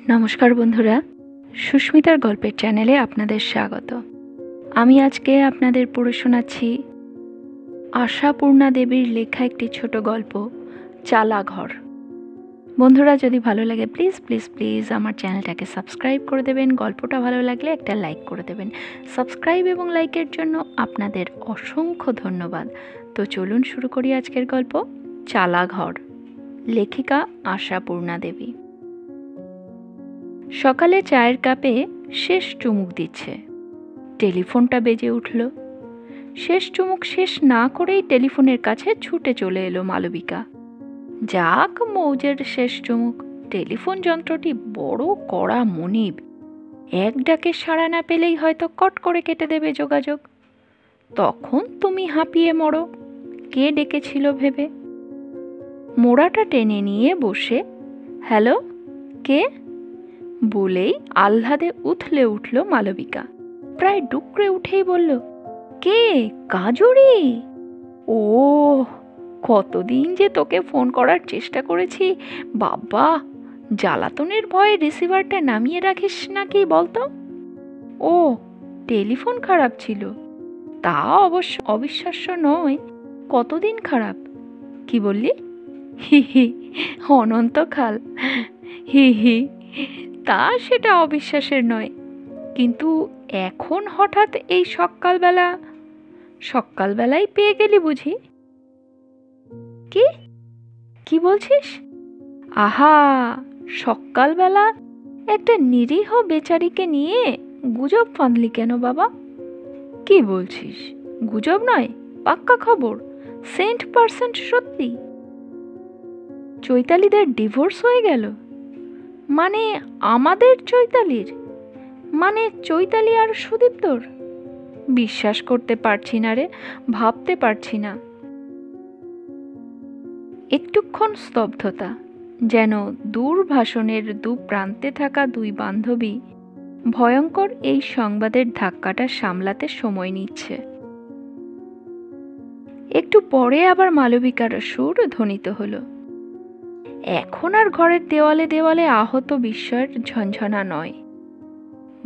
নমস্কার বন্ধুরা, সুস্মিতার গল্পের চ্যানেলে আপনাদের স্বাগত। আমি আজকে আপনাদের পড়ে শোনাচ্ছি আশাপূর্ণা দেবীর লেখা একটি ছোট গল্প, চালাঘর। বন্ধুরা, যদি ভালো লাগে প্লিজ প্লিজ প্লিজ আমার চ্যানেলটাকে সাবস্ক্রাইব করে দেবেন। গল্পটা ভালো লাগলে একটা লাইক করে দেবেন। সাবস্ক্রাইব এবং লাইকের জন্য আপনাদের অসংখ্য ধন্যবাদ। তো চলুন শুরু করি আজকের গল্প, চালাঘর। লেখিকা আশাপূর্ণা দেবী। সকালে চায়ের কাপে শেষ চুমুক দিচ্ছে, টেলিফোনটা বেজে উঠল। শেষ চুমুক শেষ না করেই টেলিফোনের কাছে ছুটে চলে এলো মালবিকা। যাক মৌজের শেষ চুমুক, টেলিফোন যন্ত্রটি বড় কড়া মনিব, এক ডাকে সাড়া না পেলেই হয়তো কট করে কেটে দেবে যোগাযোগ। তখন তুমি হাঁপিয়ে মরো, কে ডেকেছিল ভেবে। মোড়াটা টেনে নিয়ে বসে হ্যালো, কে বলেই আহ্লাদে উথলে উঠল মালবিকা। প্রায় ডুকরে উঠেই বলল, কে? কাজরি? ও, কতদিন যে তোকে ফোন করার চেষ্টা করেছি বাবা, জ্বালাতনের ভয়ে রিসিভারটা নামিয়ে রাখিস নাকি বলতো? ও, টেলিফোন খারাপ ছিল? তা অবশ্য অবিশ্বাস্য নয়। কতদিন খারাপ? কি বললি? হি হি, অনন্তকাল। হি হি, তা সেটা অবিশ্বাসের নয়, কিন্তু এখন হঠাৎ এই সকালবেলায় পেয়ে গেলি বুঝি? কি কি বলছিস? আহা, সকালবেলা একটা নিরীহ বেচারিকে নিয়ে গুজব ফাঁদলি কেন বাবা? কি বলছিস? গুজব নয়, পাক্কা খবর, 100% সত্যি। চৈতালিদের ডিভোর্স হয়ে গেল? মানে আমাদের চৈতালির? মানে চৈতালি আর সুদীপ্তর? বিশ্বাস করতে পারছি না রে, ভাবতে পারছি না। একটুক্ষণ স্তব্ধতা, যেন দূরভাষণের দু প্রান্তে থাকা দুই বান্ধবী ভয়ঙ্কর এই সংবাদের ধাক্কাটা সামলাতে সময় নিচ্ছে। একটু পরে আবার মালবিকার সুর ধ্বনিত হলো। এখন আর ঘরের দেওয়ালে দেওয়ালে আহত বিস্ময়ের ঝনঝনা নয়,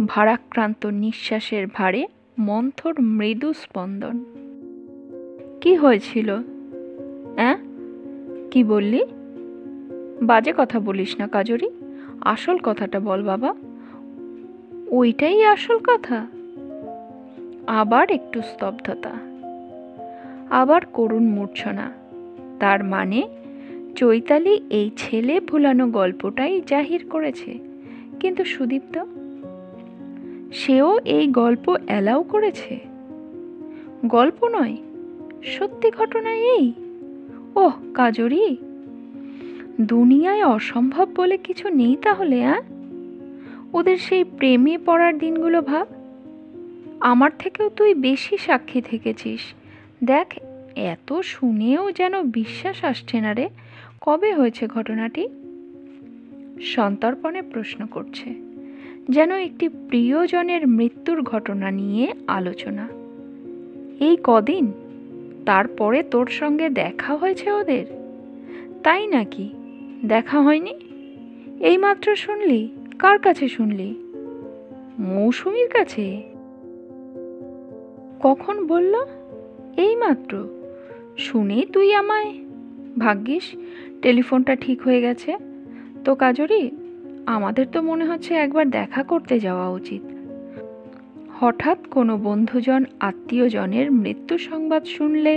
ভারাক্রান্ত নিঃশ্বাসের ভারে মন্থর মৃদু স্পন্দন। কি হয়েছিল? কি বললি? বাজে কথা বলিস না কাজরি, আসল কথাটা বল বাবা। ওইটাই আসল কথা। আবার একটু স্তব্ধতা, আবার করুণ মূর্ছনা। তার মানে চৈতালি এই ছেলে ভুলানো গল্পটাই জাহির করেছে, কিন্তু সুদীপ্ত, সেও এই গল্প অ্যালাউ করেছে? গল্প নয়, সত্যি ঘটনা এই? ওহ কাজরি, দুনিয়ায় অসম্ভব বলে কিছু নেই তাহলে? ওদের সেই প্রেমে পড়ার দিনগুলো ভাব। আমার থেকেও তুই বেশি সাক্ষী থেকেছিস। দেখ, এত শুনেও যেন বিশ্বাস আসছে না রে। কবে হয়েছে ঘটনাটি? সন্তর্পণে প্রশ্ন করছে, যেন একটি প্রিয়জনের মৃত্যুর ঘটনা নিয়ে আলোচনা। এই কদিন? তারপরে তোর সঙ্গে দেখা হয়েছে ওদের? তাই নাকি? দেখা হয়নি? এইমাত্র শুনলি? কার কাছে শুনলি? মৌসুমীর কাছে? কখন বলল? এইমাত্র শুনে তুই আমায়? ভাগ্যিস টেলিফোনটা ঠিক হয়ে গেছে। তো কাজরি, আমাদের তো মনে হচ্ছে একবার দেখা করতে যাওয়া উচিত। হঠাৎ কোনো বন্ধুজন আত্মীয়জনের মৃত্যু সংবাদ শুনলে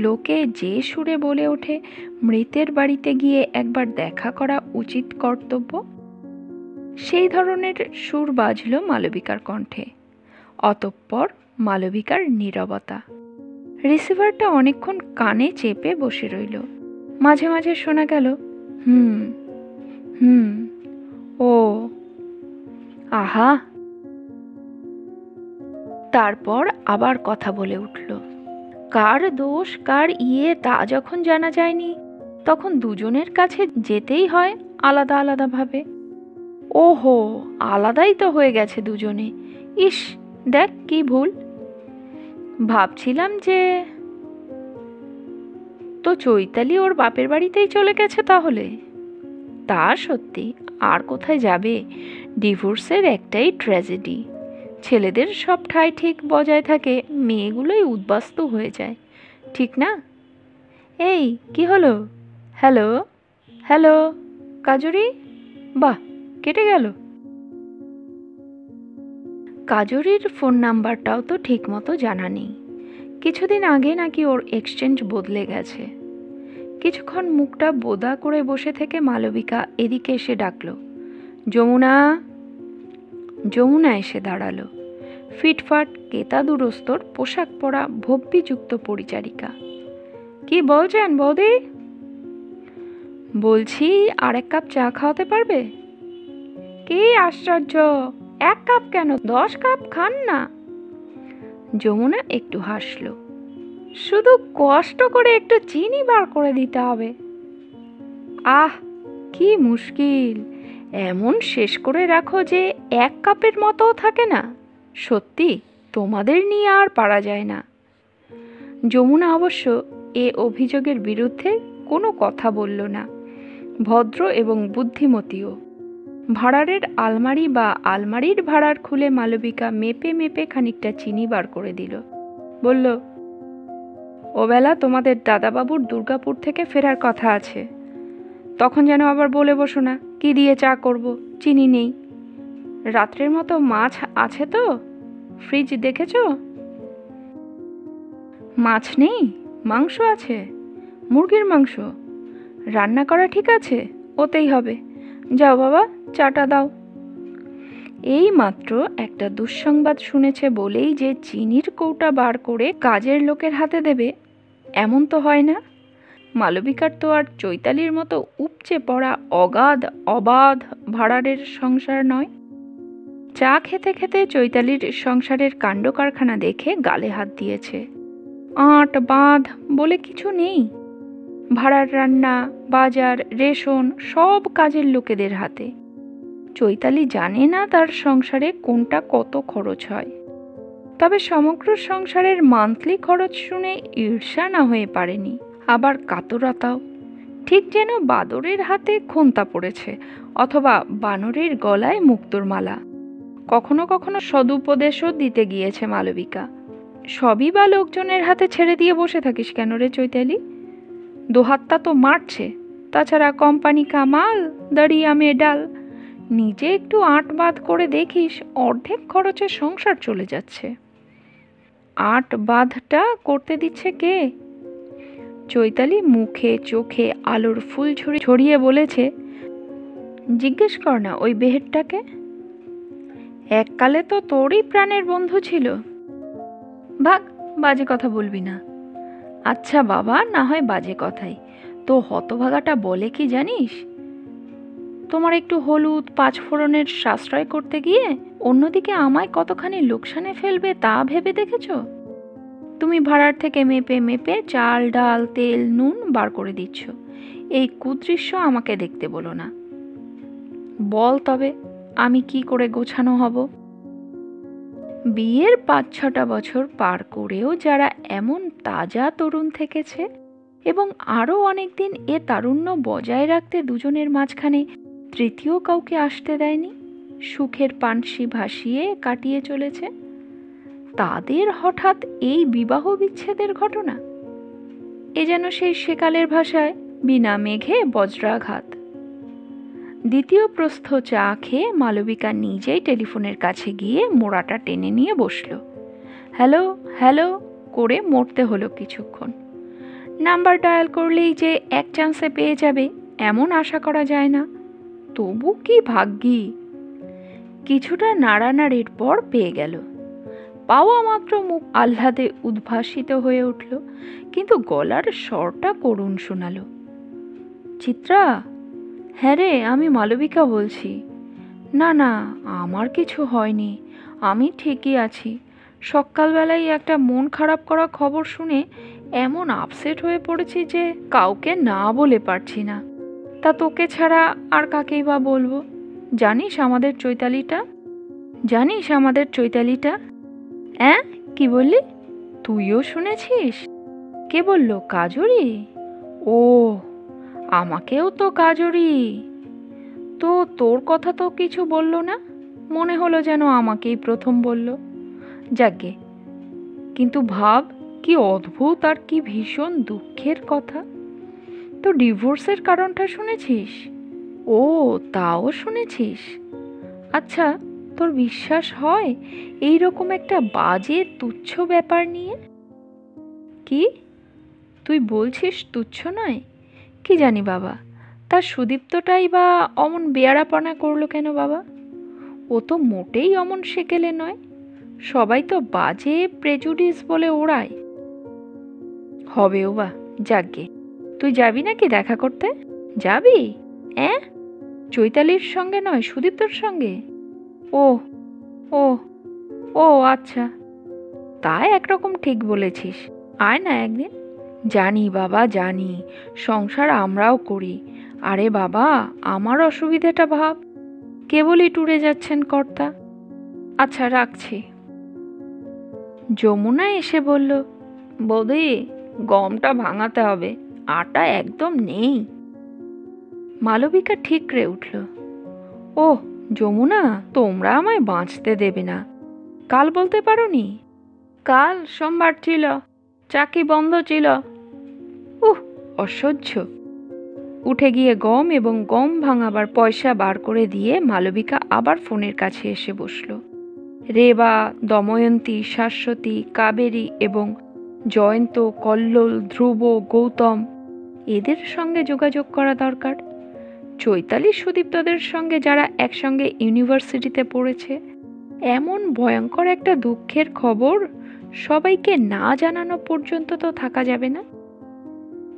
লোকে যে সুরে বলে ওঠে, মৃতের বাড়িতে গিয়ে একবার দেখা করা উচিত কর্তব্য, সেই ধরনের সুর বাজল মালবিকার কণ্ঠে। অতঃপর মালবিকার নীরবতা। রিসিভারটা অনেকক্ষণ কানে চেপে বসে রইল। মাঝে মাঝে শোনা গেল হুম হুম, ও, আহা। তারপর আবার কথা বলে উঠল। কার দোষ কার তা যখন জানা যায়নি, তখন দুজনের কাছে যেতেই হয় আলাদা আলাদাভাবে। ওহো, আলাদাই তো হয়ে গেছে দুজনে। ইস, দেখ কি ভুল। ভাবছিলাম যে তো চৈতালি ওর বাপের বাড়িতেই চলে গেছে তাহলে? তা সত্যি, আর কোথায় যাবে? ডিভোর্সের একটাই ট্র্যাজেডি। ছেলেদের সব ঠাঁই ঠিক বজায় থাকে, মেয়েগুলোই উদ্বাস্তু হয়ে যায়, ঠিক না? এই কি হলো? হ্যালো হ্যালো কাজরি, বাহ, কেটে গেল। কাজরির ফোন নাম্বারটাও তো ঠিক মতো জানা নেই। কিছুদিন আগে নাকি ওর এক্সচেঞ্জ বদলে গেছে। কিছুক্ষণ মুখটা বোদা করে বসে থেকে মালবিকা এদিকে এসে ডাকলো, যমুনা। যমুনা এসে দাঁড়ালো, ফিটফাট কেতা দুরস্তর পোশাক পরা ভব্যিযুক্ত পরিচারিকা। কি বলছেন বৌদি? বলছি, আর এক কাপ চা খাওয়াতে পারবে? কি আশ্চর্য, এক কাপ কেন, 10 কাপ খান না। যমুনা একটু হাসল, শুধু কষ্ট করে একটু চিনি বার করে দিতে হবে। আহ, কি মুশকিল, এমন শেষ করে রাখো যে 1 কাপের মতোও থাকে না। সত্যি তোমাদের নিয়ে আর পারা যায় না। যমুনা অবশ্য এ অভিযোগের বিরুদ্ধে কোনো কথা বলল না। ভদ্র এবং বুদ্ধিমতীও। ভাড়ারের আলমারি বা আলমারির ভাড়ার খুলে মালবিকা মেপে মেপে খানিকটা চিনি বার করে দিল। বলল, ওবেলা তোমাদের দাদাবাবুর দুর্গাপুর থেকে ফেরার কথা আছে, তখন যেন আবার বলে বসো না কি দিয়ে চা করব, চিনি নেই। রাত্রের মতো মাছ আছে তো? ফ্রিজ দেখেছ? মাছ নেই, মাংস আছে, মুরগির মাংস। রান্না করা ঠিক আছে, ওতেই হবে। যাও বাবা, চাটা দাও। এই মাত্র একটা দুঃসংবাদ শুনেছে বলেই যে চিনির কৌটা বার করে কাজের লোকের হাতে দেবে, এমন তো হয় না। মালবিকার তো আর চৈতালির মতো উপচে পড়া অগাধ অবাধ ভাড়ারের সংসার নয়। চা খেতে খেতে চৈতালির সংসারের কাণ্ড কারখানা দেখে গালে হাত দিয়েছে। আঁট বাঁধ বলে কিছু নেই। ভাড়ার রান্না, বাজার, রেশন সব কাজের লোকেদের হাতে। চৈতালি জানে না তার সংসারে কোনটা কত খরচ হয়। তবে সমগ্র সংসারের মান্থলি খরচ শুনে ঈর্ষা না হয়ে পারেনি, আবার কাতরতাও। ঠিক যেন বাদরের হাতে খোন্তা পড়েছে অথবা বানরের গলায় মুক্তোর মালা। কখনো কখনো সদুপদেশও দিতে গিয়েছে মালবিকা। সবই বা লোকজনের হাতে ছেড়ে দিয়ে বসে থাকিস কেন রে চৈতালি? দোহাত্তা তো মারছে, তাছাড়া কোম্পানি কা মাল, দাঁড়িয়ে আমে ডাল। নিজে একটু আঁট বাঁধ করে দেখিস, অর্ধেক খরচে সংসার চলে যাচ্ছে। আঁট বাঁধটা করতে দিচ্ছে কে? চৈতালি মুখে চোখে আলোর ফুল ছড়িয়ে বলেছে, জিজ্ঞেস কর না ওই বেহেরটাকে। এককালে তো তোরই প্রাণের বন্ধু ছিল। ভাগ, বাজে কথা বলবি না। আচ্ছা বাবা, না হয় বাজে কথাই, তো হতভাগাটা বলে কি জানিস? তোমার একটু হলুদ 5 ফোড়নের সাশ্রয় করতে গিয়ে অন্যদিকে আমায় কতখানি লোকসানে ফেলবে তা ভেবে দেখেছ? তুমি ভাড়ার থেকে মেপে মেপে চাল ডাল তেল নুন বার করে দিচ্ছ। এই কুদৃশ্য আমাকে দেখতে বলো না। বল তবে আমি কি করে গোছানো হব? বিয়ের 5-6টা বছর পার করেও যারা এমন তাজা তরুণ থেকেছে এবং আরও অনেকদিন এ তারুণ্য বজায় রাখতে দুজনের মাঝখানে তৃতীয় কাউকে আসতে দেয়নি, সুখের পানসি ভাসিয়ে কাটিয়ে চলেছে, তাদের হঠাৎ এই বিবাহ বিচ্ছেদের ঘটনা, এ যেন সেই সেকালের ভাষায় বিনা মেঘে বজ্রাঘাত। দ্বিতীয় প্রস্থ চা খেয়ে মালবিকা নিজেই টেলিফোনের কাছে গিয়ে মোড়াটা টেনে নিয়ে বসল। হ্যালো হ্যালো করে মরতে হলো কিছুক্ষণ। নাম্বার ডায়াল করলেই যে এক চান্সে পেয়ে যাবে এমন আশা করা যায় না। তবু কি ভাগ্যি! কিছুটা নাড়ানাড়ির পর পেয়ে গেল। পাওয়া মাত্র মুখ আহ্লাদে উদ্ভাসিত হয়ে উঠল, কিন্তু গলার স্বরটা করুণ শোনালো। চিত্রা? হ্যাঁ রে, আমি মালবিকা বলছি। না না, আমার কিছু হয়নি, আমি ঠিকই আছি। সকালবেলায় একটা মন খারাপ করা খবর শুনে এমন আপসেট হয়ে পড়েছি যে কাউকে না বলে পারছি না। তা তোকে ছাড়া আর কাকেই বা বলবো? জানিস আমাদের চৈতালিটা? হ্যাঁ, কি বললি? তুইও শুনেছিস? কে বলল? কাজরি? ও, আমাকেও তো কাজরি। তো তোর কথা তো কিছু বললো না, মনে হলো যেন আমাকেই প্রথম বলল। যাকগে, কিন্তু ভাব কি অদ্ভুত আর কি ভীষণ দুঃখের কথা। তো ডিভোর্সের কারণটা শুনেছিস? ও, তাও শুনেছিস? আচ্ছা, তোর বিশ্বাস হয় এই রকম একটা বাজে তুচ্ছ ব্যাপার নিয়ে? কি তুই বলছিস তুচ্ছ নয়? কি জানি বাবা, তার সুদীপ্তটাই বা অমন বেয়াড়াপনা করলো কেন বাবা? ও তো মোটেই অমন সেকেলে নয়। সবাই তো বাজে প্রেজুডিস বলে ওড়ায়। হবেও বা। যাকগে, তুই যাবি নাকি দেখা করতে? যাবি? অ্যাঁ, চৈতালির সঙ্গে নয়, সুদীপ্তর সঙ্গে? ও, ও, ও আচ্ছা, তা একরকম ঠিক বলেছিস। আয় না একদিন। জানি বাবা, জানি, সংসার আমরাও করি। আরে বাবা, আমার অসুবিধেটা ভাব, কেবলই টুরে যাচ্ছেন কর্তা। আচ্ছা, রাখছি। যমুনা এসে বলল, বৌদি, গমটা ভাঙাতে হবে, আটা একদম নেই। মালবিকা ঠিকরে উঠল। ওহ যমুনা, তোমরা আমায় বাঁচতে দেবে না। কাল বলতে পারোনি? কাল সোমবার ছিল, চাকরি বন্ধ ছিল। অসহ্য। উঠে গিয়ে গম এবং গম ভাঙাবার পয়সা বার করে দিয়ে মালবিকা আবার ফোনের কাছে এসে বসল। রেবা, দময়ন্তী, শাশ্বতী, কাবেরী এবং জয়ন্ত, কল্লোল, ধ্রুব, গৌতম, এদের সঙ্গে যোগাযোগ করা দরকার। চৈতালি সুদীপ্তদের সঙ্গে, যারা একসঙ্গে ইউনিভার্সিটিতে পড়েছে। এমন ভয়ঙ্কর একটা দুঃখের খবর সবাইকে না জানানো পর্যন্ত তো থাকা যাবে না।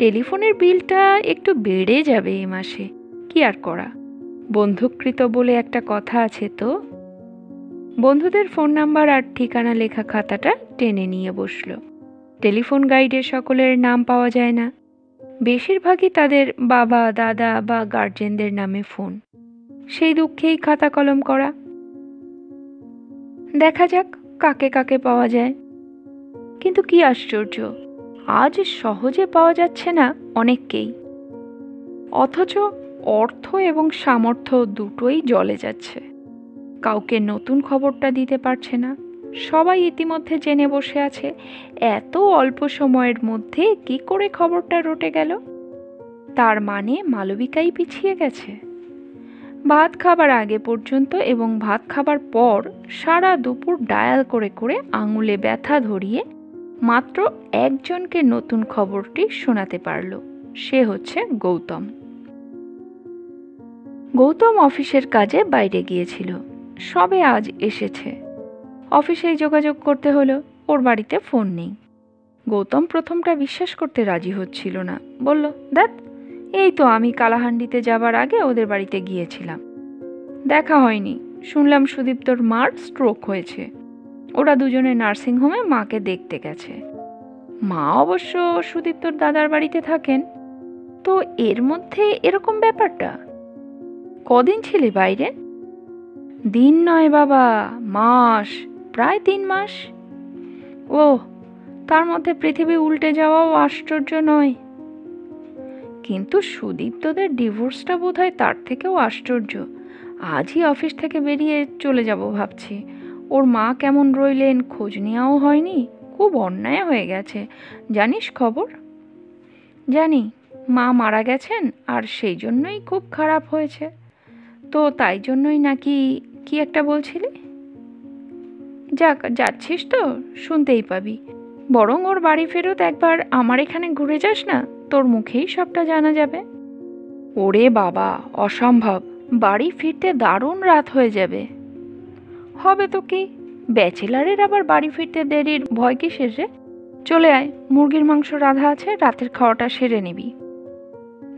টেলিফোনের বিলটা একটু বেড়ে যাবে এ মাসে, কি আর করা, বন্ধুকৃত বলে একটা কথা আছে তো। বন্ধুদের ফোন নাম্বার আর ঠিকানা লেখা খাতাটা টেনে নিয়ে বসল। টেলিফোন গাইডে সকলের নাম পাওয়া যায় না, বেশিরভাগই তাদের বাবা, দাদা বা গার্জেনদের নামে ফোন। সেই দুঃখেই খাতা কলম করা। দেখা যাক কাকে কাকে পাওয়া যায়। কিন্তু কি আশ্চর্য, আজ সহজে পাওয়া যাচ্ছে না অনেককেই, অথচ অর্থ এবং সামর্থ্য দুটোই জলে যাচ্ছে। কাউকে নতুন খবরটা দিতে পারছে না, সবাই ইতিমধ্যে জেনে বসে আছে। এত অল্প সময়ের মধ্যে কি করে খবরটা রটে গেল? তার মানে মালবিকাই পিছিয়ে গেছে। ভাত খাবার আগে পর্যন্ত এবং ভাত খাবার পর সারা দুপুর ডায়াল করে করে আঙুলে ব্যথা ধরিয়ে মাত্র একজনকে নতুন খবরটি শোনাতে পারল, সে হচ্ছে গৌতম। গৌতম অফিসের কাজে বাইরে গিয়েছিল, সবে আজ এসেছে। অফিসেই যোগাযোগ করতে হলো, ওর বাড়িতে ফোন নেই। গৌতম প্রথমটা বিশ্বাস করতে রাজি হচ্ছিল না, বলল, দেখ, এই তো আমি কালাহান্ডিতে যাবার আগে ওদের বাড়িতে গিয়েছিলাম, দেখা হয়নি। শুনলাম সুদীপ্তর মার স্ট্রোক হয়েছে, ওরা দুজনে নার্সিংহোমে মাকে দেখতে গেছে। মা অবশ্য সুদীপ্তর দাদার বাড়িতে থাকেন। তো এর মধ্যে এরকম ব্যাপারটা। কদিন ছিলে বাইরে? দিন নয় বাবা, মাস, প্রায় 3 মাস। ও, তার মধ্যে পৃথিবী উল্টে যাওয়াও আশ্চর্য নয়। কিন্তু সুদীপ্তদের ডিভোর্সটা বোধহয় তার থেকেও আশ্চর্য। আজই অফিস থেকে বেরিয়ে চলে যাব ভাবছি। ওর মা কেমন রইলেন খোঁজ নেওয়াও হয়নি, খুব অন্যায় হয়ে গেছে। জানিস খবর? জানি, মা মারা গেছেন আর সেই জন্যই খুব খারাপ হয়েছে। তো তাই জন্যই নাকি কি একটা বলছিলি? যাক, যাচ্ছিস তো শুনতেই পাবি। বরং ওর বাড়ি ফেরত একবার আমার এখানে ঘুরে যাস না, তোর মুখেই সবটা জানা যাবে। ওরে বাবা, অসম্ভব, বাড়ি ফিরতে দারুণ রাত হয়ে যাবে। হবে তো কি, ব্যাচেলারের আবার বাড়ি ফিরতে দেরির ভয় কিসের রে? চলে আয়, মুরগির মাংস রাধা আছে, রাতের খাওয়াটা সেরে নিবি।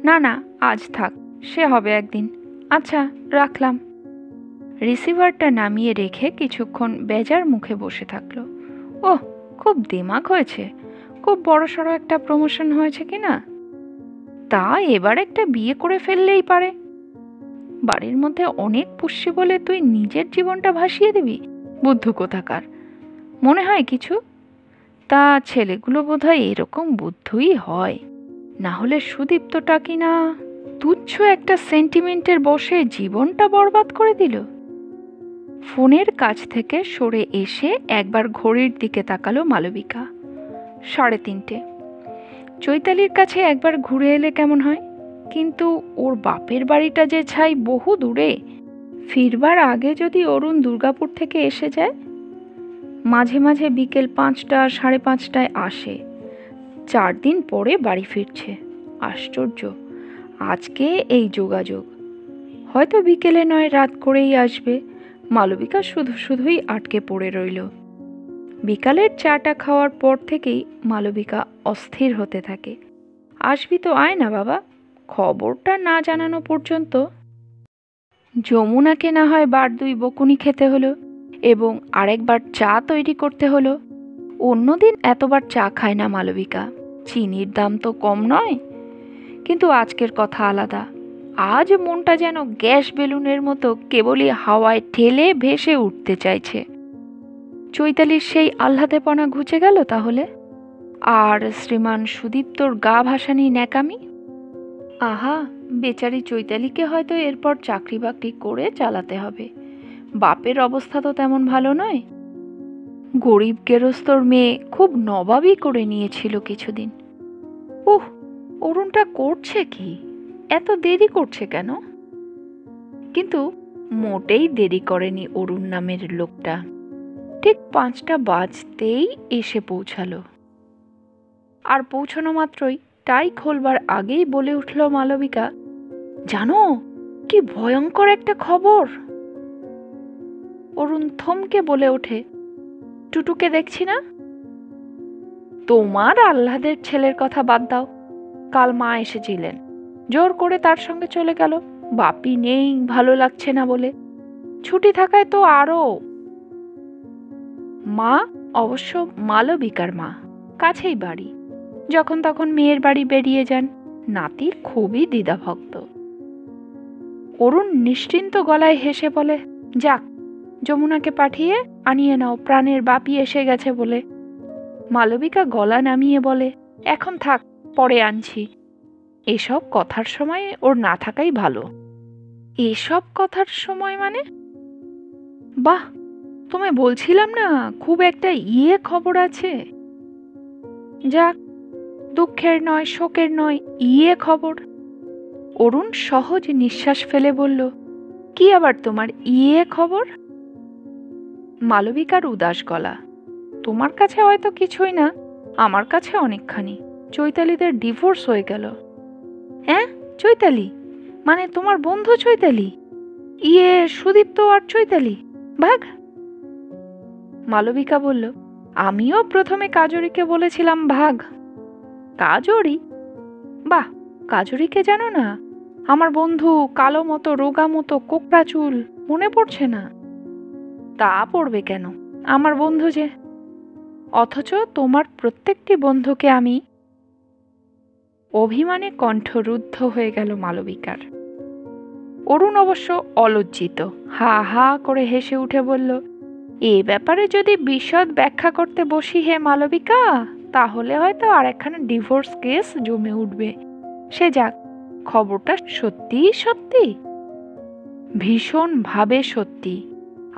না না, আজ থাক, সে হবে একদিন। আচ্ছা, রাখলাম। রিসিভারটা নামিয়ে রেখে কিছুক্ষণ বেজার মুখে বসে থাকলো। ওহ, খুব দিমাগ হয়েছে, খুব বড়সড় একটা প্রমোশন হয়েছে কিনা। তা এবার একটা বিয়ে করে ফেললেই পারে। বাড়ির মধ্যে অনেক পুষ্যি বলে তুই নিজের জীবনটা ভাসিয়ে দিবি? বুদ্ধু কোথাকার, মনে হয় কিছু? তা ছেলেগুলো বোধহয় এরকম বুদ্ধই হয়, না হলে সুদীপ্তটা কিনা। তুচ্ছ একটা সেন্টিমেন্টের বশে জীবনটা বরবাদ করে দিল। ফোনের কাছ থেকে সরে এসে একবার ঘড়ির দিকে তাকালো মালবিকা। 3:30। চৈতালির কাছে একবার ঘুরে এলে কেমন হয়, কিন্তু ওর বাপের বাড়িটা যে ছাই বহু দূরে। ফিরবার আগে যদি অরুণ দুর্গাপুর থেকে এসে যায়। মাঝে মাঝে বিকেল 5টা 5:30টায় আসে, 4 দিন পরে বাড়ি ফিরছে। আশ্চর্য, আজকে এই যোগাযোগ। হয়তো বিকেলে নয় রাত করেই আসবে। মালবিকা শুধুই আটকে পড়ে রইল। বিকালের চাটা খাওয়ার পর থেকেই মালবিকা অস্থির হতে থাকে। আসবি তো, আয় না বাবা, খবরটা না জানানো পর্যন্ত। যমুনাকে না হয় 2 বকুনি খেতে হলো এবং আরেকবার চা তৈরি করতে হলো। অন্যদিন এতবার চা খায় না মালবিকা, চিনির দাম তো কম নয়। কিন্তু আজকের কথা আলাদা। আজ মনটা যেন গ্যাস বেলুনের মতো কেবলই হাওয়ায় ঠেলে ভেসে উঠতে চাইছে। চৈতালির সেই আহ্লাদেপনা ঘুচে গেল তাহলে? আর শ্রীমান সুদীপ্তর গা ভাসানি ন্যাকামি? আহা, বেচারি চৈতালিকে হয়তো এরপর চাকরি বাকরি করে চালাতে হবে। বাপের অবস্থা তো তেমন ভালো নয়। গরিব গেরস্তর মেয়ে খুব নবাবই করে নিয়েছিল কিছুদিন। উহ, অরুণটা করছে কি? এত দেরি করছে কেন? কিন্তু মোটেই দেরি করেনি অরুণ নামের লোকটা। ঠিক 5টা বাজতেই এসে পৌঁছালো। আর পৌঁছানো মাত্রই টাই খোলবার আগেই বলে উঠল মালবিকা, জানো কি ভয়ঙ্কর একটা খবর? অরুণ থমকে বলে ওঠে, টুটুকে দেখছি না? তোমার আহ্লাদের ছেলের কথা বাদ দাও। কাল মা এসেছিলেন, জোর করে তার সঙ্গে চলে গেল। বাপি নেই, ভালো লাগছে না বলে। ছুটি থাকায় তো আরো। মা অবশ্য মালবিকার মা, কাছেই বাড়ি। যখন তখন মেয়ের বাড়ি বেরিয়ে যান। নাতির খুবই দ্বিধাভক্ত। অরুণ নিশ্চিন্ত গলায় হেসে বলে, যাক, যমুনাকে পাঠিয়ে আনিয়ে নাও, প্রাণের বাপি এসে গেছে বলে। মালবিকা গলা নামিয়ে বলে, এখন থাক, পরে আনছি। এসব কথার সময় ওর না থাকাই ভালো। এসব কথার সময় মানে? বাহ, তুমি বলছিলাম না খুব একটা খবর আছে? যাক, দুঃখের নয়, শোকের নয়, খবর। অরুণ সহজ নিঃশ্বাস ফেলে বলল, কি আবার তোমার খবর? মালবিকার উদাস গলা, তোমার কাছে হয়তো কিছুই না, আমার কাছে অনেকখানি। চৈতালিদের ডিভোর্স হয়ে গেল। হ্যাঁ, চৈতালি মানে তোমার বন্ধু চৈতালি? সুদীপ্ত আর চৈতালি ভাগ? মালবিকা বলল, আমিও প্রথমে কাজরিকে বলেছিলাম ভাগ। কাজরি? বাহ, কাজরিকে জানো না? আমার বন্ধু, কালো মতো, রোগা মতো, কোকড়া চুল, মনে পড়ছে না? তা পড়বে কেন, আমার বন্ধু যে। অথচ তোমার প্রত্যেকটি বন্ধুকে আমি। অভিমানে কণ্ঠরুদ্ধ হয়ে গেল মালবিকার। অরুণ অবশ্য অলজ্জিত, হা হা করে হেসে উঠে বলল, এ ব্যাপারে যদি বিশদ ব্যাখ্যা করতে বসি হে মালবিকা, তাহলে হয়তো আর একখানা ডিভোর্স কেস জমে উঠবে। সে যাক, খবরটা সত্যি সত্যি? ভীষণ ভাবে সত্যি।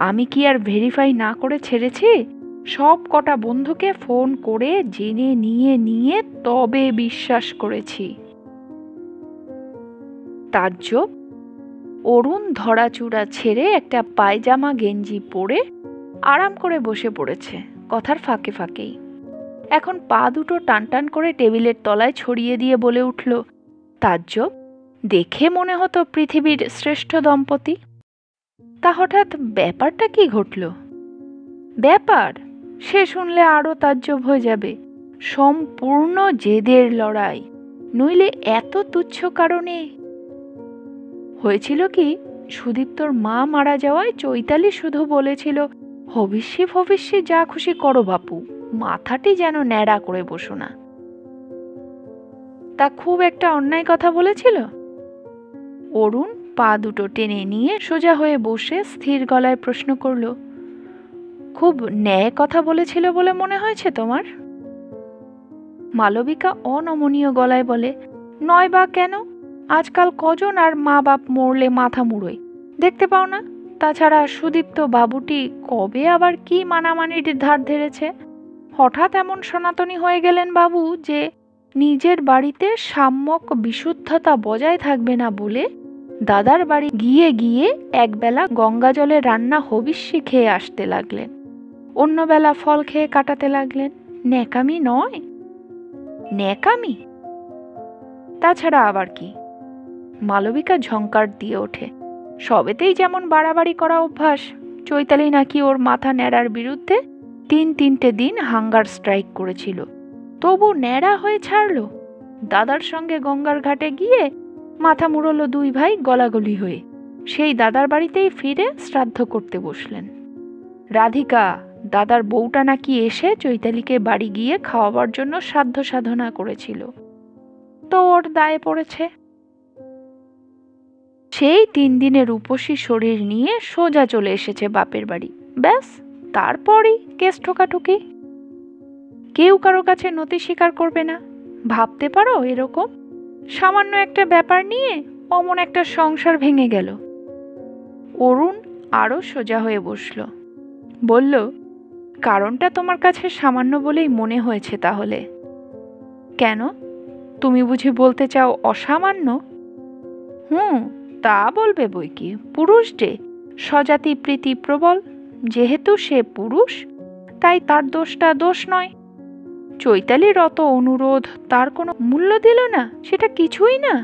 আমি কি আর ভেরিফাই না করে ছেড়েছি? সব কটা বন্ধুকে ফোন করে জেনে নিয়ে তবে বিশ্বাস করেছি। তাজ্জব। অরুণ ধরাচূড়া ছেড়ে একটা পায়জামা গেঞ্জি পরে আরাম করে বসে পড়েছে কথার ফাঁকে ফাঁকেই। এখন পা দুটো টানটান করে টেবিলের তলায় ছড়িয়ে দিয়ে বলে উঠল, তাজ্জব, দেখে মনে হতো পৃথিবীর শ্রেষ্ঠ দম্পতি। তা হঠাৎ ব্যাপারটা কি ঘটল? ব্যাপার সে শুনলে আরো তাজ্জব হয়ে যাবে। সম্পূর্ণ জেদের লড়াই, নইলে এত তুচ্ছ কারণে। হয়েছিল কি, সুদীপ্তর মা মারা যাওয়ায় চৈতালি শুধু বলেছিল, ভবিষ্যে যা খুশি করো বাপু, মাথাটি যেন ন্যাড়া করে বসো না। তা খুব একটা অন্যায় কথা বলেছিল? অরুণ পা দুটো টেনে নিয়ে সোজা হয়ে বসে স্থির গলায় প্রশ্ন করল, খুব ন্যায় কথা বলেছিল বলে মনে হয়েছে তোমার? মালবিকা অনমনীয় গলায় বলে, নয় বা কেন, আজকাল কজন আর মা বাপ মরলে মাথা মুড়োয়, দেখতে পাও না? তাছাড়া সুদীপ্ত বাবুটি কবে আবার কি মানামানির ধার ধরেছে? হঠাৎ এমন সনাতনী হয়ে গেলেন বাবু যে নিজের বাড়িতে সাম্যক বিশুদ্ধতা বজায় থাকবে না বলে দাদার বাড়ি গিয়ে গিয়ে একবেলা গঙ্গা জলে রান্না হবিষ্যি খেয়ে আসতে লাগলেন, অন্য বেলা ফল খেয়ে কাটাতে লাগলেন। ন্যাকামি নয়? ন্যাকামি? তাছাড়া আবার কি? মালবিকা ঝংকার দিয়ে ওঠে। সবেতেই যেমন বাড়াবাড়ি করা অভ্যাস, চৈতালি নাকি ওর মাথা ন্যাড়ার বিরুদ্ধে 3 দিন হাঙ্গার স্ট্রাইক করেছিল, তবু ন্যাড়া হয়ে ছাড়লো। দাদার সঙ্গে গঙ্গার ঘাটে গিয়ে মাথা মুড়লো 2 ভাই গলাগলি হয়ে। সেই দাদার বাড়িতেই ফিরে শ্রাদ্ধ করতে বসলেন। রাধিকা, দাদার বউটা নাকি এসে চৈতালিকে বাড়ি গিয়ে খাওয়াবার জন্য সাধ্য সাধনা করেছিল, তো ওর দায়ে পড়েছে। সেই 3 দিনের উপসী শরীর নিয়ে সোজা চলে এসেছে বাপের বাড়ি। ব্যাস, তারপরই কেস ঠোকাঠুকি। কেউ কারো কাছে নতি স্বীকার করবে না। ভাবতে পারো এরকম সামান্য একটা ব্যাপার নিয়ে অমন একটা সংসার ভেঙে গেল। অরুণ আরো সোজা হয়ে বসল, বলল, কারণটা তোমার কাছে সামান্য বলেই মনে হয়েছে তাহলে? কেন, তুমি বুঝি বলতে চাও অসামান্য? তা বলবে বই কি, পুরুষ যে স্বজাতি প্রীতি প্রবল, যেহেতু সে পুরুষ তাই তার দোষটা দোষ নয়। চৈতালির অত অনুরোধ তার কোনো মূল্য দিল না, সেটা কিছুই না।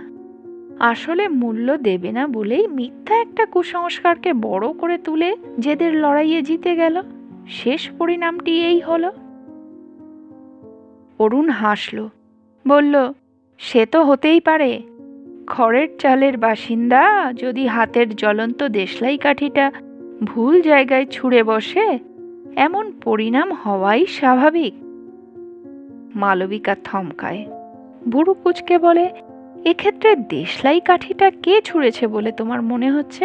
আসলে মূল্য দেবে না বলেই মিথ্যা একটা কুসংস্কারকে বড় করে তুলে জেদের লড়াইয়ে জিতে গেল। শেষ পরিণামটি এই হলো। অরুণ হাসল, বলল, সে তো হতেই পারে। খড়ের চালের বাসিন্দা যদি হাতের জ্বলন্ত দেশলাই কাঠিটা ভুল জায়গায় ছুঁড়ে বসে, এমন পরিণাম হওয়াই স্বাভাবিক। মালবিকা থমকায়। বুড়ো কুচকে বলে, এক্ষেত্রে দেশলাই কাঠিটা কে ছুঁড়েছে বলে তোমার মনে হচ্ছে?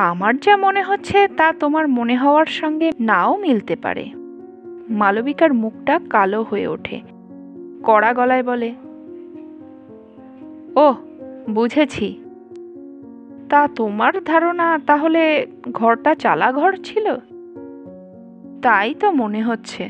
আমার যা মনে হচ্ছে তা তোমার মনে হওয়ার সঙ্গে নাও মিলতে পারে। মালবিকার মুখটা কালো হয়ে ওঠে, কড়া গলায় বলে, ওহ, বুঝেছি। তা তোমার ধারণা তাহলে ঘরটা চালা ঘর ছিল? তাই তো মনে হচ্ছে।